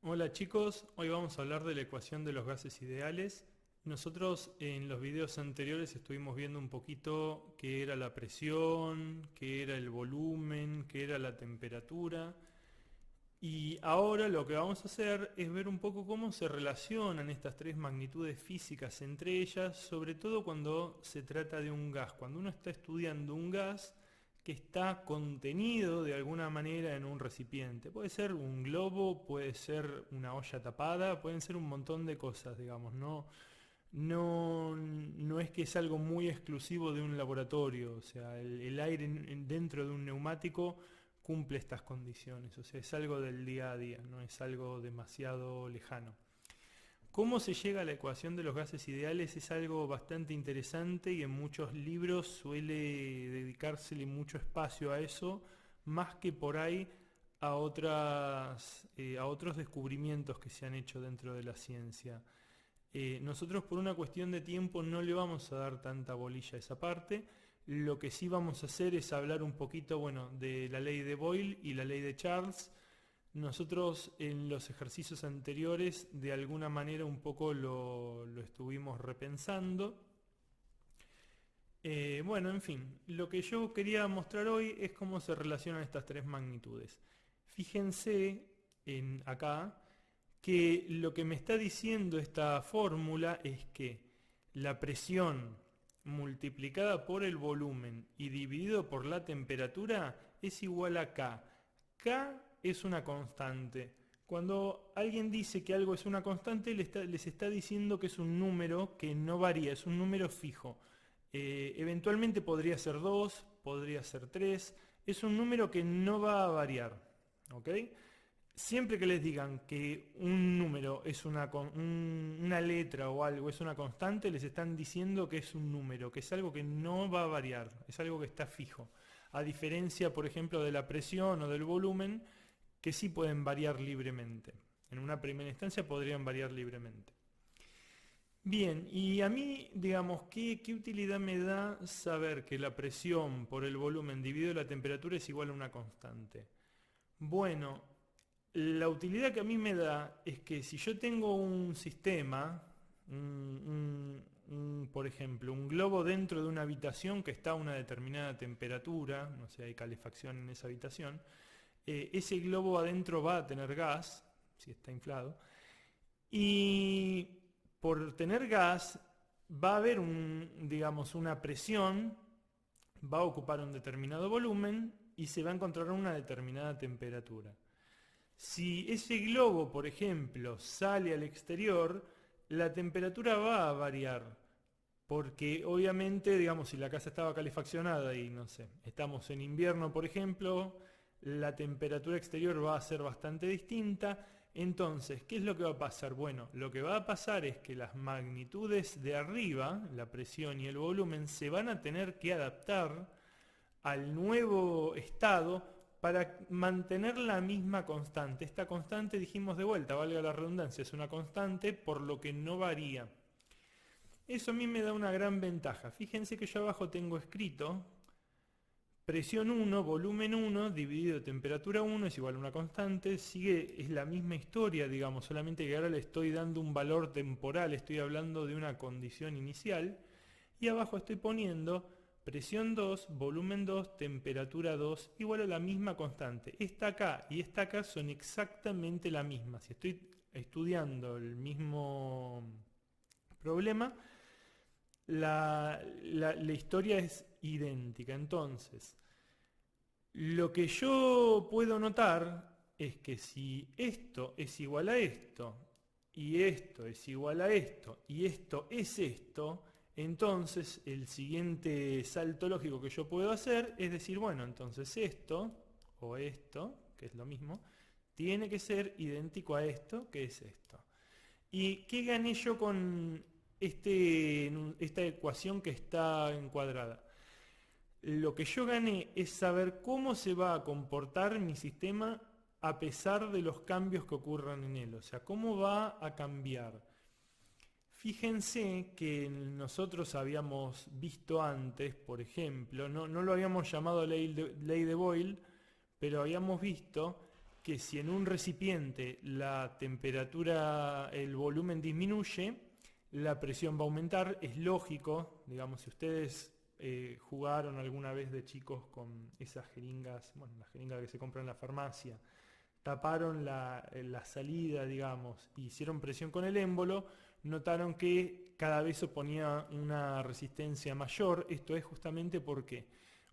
Hola chicos, hoy vamos a hablar de la ecuación de los gases ideales. Nosotros en los videos anteriores estuvimos viendo un poquito qué era la presión, qué era el volumen, qué era la temperatura. Y ahora lo que vamos a hacer es ver un poco cómo se relacionan estas tres magnitudes físicas entre ellas, sobre todo cuando se trata de un gas. Cuando uno está estudiando un gas que está contenido de alguna manera en un recipiente. Puede ser un globo, puede ser una olla tapada, pueden ser un montón de cosas, digamos. No es que es algo muy exclusivo de un laboratorio, o sea, el aire dentro de un neumático cumple estas condiciones, o sea, es algo del día a día, no es algo demasiado lejano. ¿Cómo se llega a la ecuación de los gases ideales? Es algo bastante interesante y en muchos libros suele dedicársele mucho espacio a eso, más que por ahí a otros descubrimientos que se han hecho dentro de la ciencia. Nosotros por una cuestión de tiempo no le vamos a dar tanta bolilla a esa parte. Lo que sí vamos a hacer es hablar un poquito, bueno, de la ley de Boyle y la ley de Charles. Nosotros en los ejercicios anteriores de alguna manera un poco lo estuvimos repensando. Bueno, en fin, lo que yo quería mostrar hoy es cómo se relacionan estas tres magnitudes. Fíjense en acá que lo que me está diciendo esta fórmula es que la presión multiplicada por el volumen y dividido por la temperatura es igual a K. K es una constante. Cuando alguien dice que algo es una constante, les está diciendo que es un número que no varía, es un número fijo. Eventualmente podría ser 2, podría ser 3. Es un número que no va a variar. ¿Ok? Siempre que les digan que un número es una letra o algo es una constante, les están diciendo que es un número, que es algo que no va a variar, es algo que está fijo. A diferencia, por ejemplo, de la presión o del volumen, que sí pueden variar libremente. En una primera instancia podrían variar libremente. Bien, y a mí, digamos, ¿qué utilidad me da saber que la presión por el volumen dividido la temperatura es igual a una constante? Bueno, la utilidad que a mí me da es que si yo tengo un sistema, por ejemplo, un globo dentro de una habitación que está a una determinada temperatura, no sé, hay calefacción en esa habitación, ese globo adentro va a tener gas, si está inflado, y por tener gas va a haber digamos, una presión, va a ocupar un determinado volumen y se va a encontrar a una determinada temperatura. Si ese globo, por ejemplo, sale al exterior, la temperatura va a variar, porque obviamente, digamos, si la casa estaba calefaccionada y no sé, estamos en invierno, por ejemplo, la temperatura exterior va a ser bastante distinta. Entonces, ¿qué es lo que va a pasar? Bueno, lo que va a pasar es que las magnitudes de arriba, la presión y el volumen, se van a tener que adaptar al nuevo estado para mantener la misma constante. Esta constante, dijimos de vuelta, valga la redundancia, es una constante por lo que no varía. Eso a mí me da una gran ventaja. Fíjense que yo abajo tengo escrito presión 1, volumen 1, dividido temperatura 1 es igual a una constante. Es la misma historia, digamos, solamente que ahora le estoy dando un valor temporal, estoy hablando de una condición inicial. Y abajo estoy poniendo presión 2, volumen 2, temperatura 2, igual a la misma constante. Esta acá y esta acá son exactamente la misma. Si estoy estudiando el mismo problema, la historia es idéntica. Entonces, lo que yo puedo notar es que si esto es igual a esto, y esto es igual a esto, y esto es esto, entonces el siguiente salto lógico que yo puedo hacer es decir, bueno, entonces esto, o esto, que es lo mismo, tiene que ser idéntico a esto, que es esto. ¿Y qué gané yo con esta ecuación que está encuadrada? Lo que yo gané es saber cómo se va a comportar mi sistema a pesar de los cambios que ocurran en él, o sea, cómo va a cambiar. Fíjense que nosotros habíamos visto antes, por ejemplo, no lo habíamos llamado ley de Boyle, pero habíamos visto que si en un recipiente la temperatura, el volumen disminuye, la presión va a aumentar. Es lógico, digamos, si ustedes jugaron alguna vez de chicos con esas jeringas, bueno, la jeringa que se compra en la farmacia, taparon la salida, digamos, y hicieron presión con el émbolo, notaron que cada vez oponía una resistencia mayor. Esto es justamente porque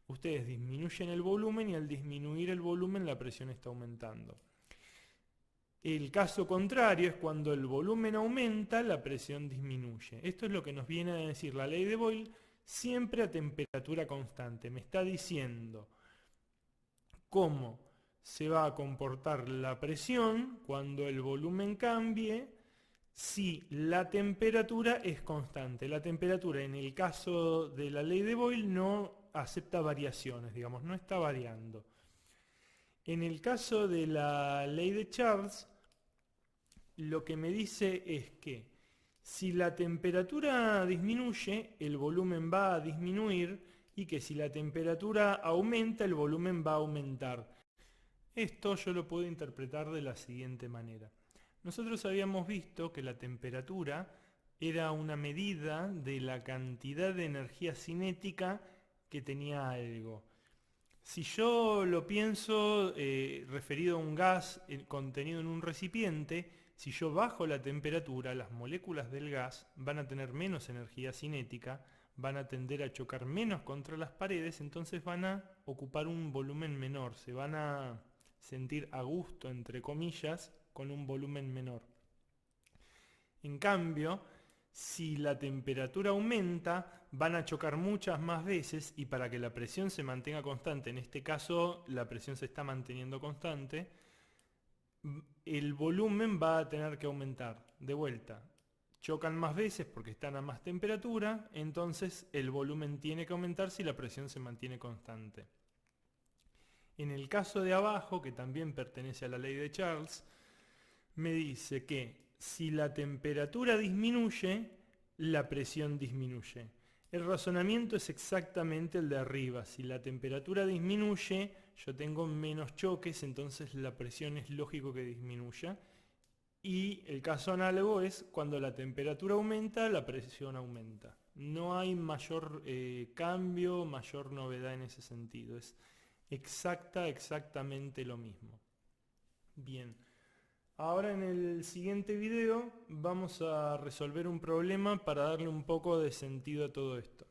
ustedes disminuyen el volumen y al disminuir el volumen la presión está aumentando. El caso contrario es cuando el volumen aumenta, la presión disminuye. Esto es lo que nos viene a decir la ley de Boyle, siempre a temperatura constante. Me está diciendo cómo se va a comportar la presión cuando el volumen cambie si la temperatura es constante. La temperatura en el caso de la ley de Boyle no acepta variaciones, digamos, no está variando. En el caso de la ley de Charles, lo que me dice es que si la temperatura disminuye, el volumen va a disminuir, y que si la temperatura aumenta, el volumen va a aumentar. Esto yo lo puedo interpretar de la siguiente manera. Nosotros habíamos visto que la temperatura era una medida de la cantidad de energía cinética que tenía algo. Si yo lo pienso referido a un gas contenido en un recipiente, si yo bajo la temperatura, las moléculas del gas van a tener menos energía cinética, van a tender a chocar menos contra las paredes, entonces van a ocupar un volumen menor, se van a sentir a gusto, entre comillas, con un volumen menor. En cambio, si la temperatura aumenta, van a chocar muchas más veces, y para que la presión se mantenga constante, en este caso la presión se está manteniendo constante, el volumen va a tener que aumentar. De vuelta, chocan más veces porque están a más temperatura, entonces el volumen tiene que aumentar si la presión se mantiene constante. En el caso de abajo, que también pertenece a la ley de Charles, me dice que si la temperatura disminuye, la presión disminuye. El razonamiento es exactamente el de arriba. Si la temperatura disminuye, yo tengo menos choques, entonces la presión es lógico que disminuya. Y el caso análogo es cuando la temperatura aumenta, la presión aumenta. No hay mayor cambio, mayor novedad en ese sentido. Es exactamente lo mismo. Bien. Ahora en el siguiente video vamos a resolver un problema para darle un poco de sentido a todo esto.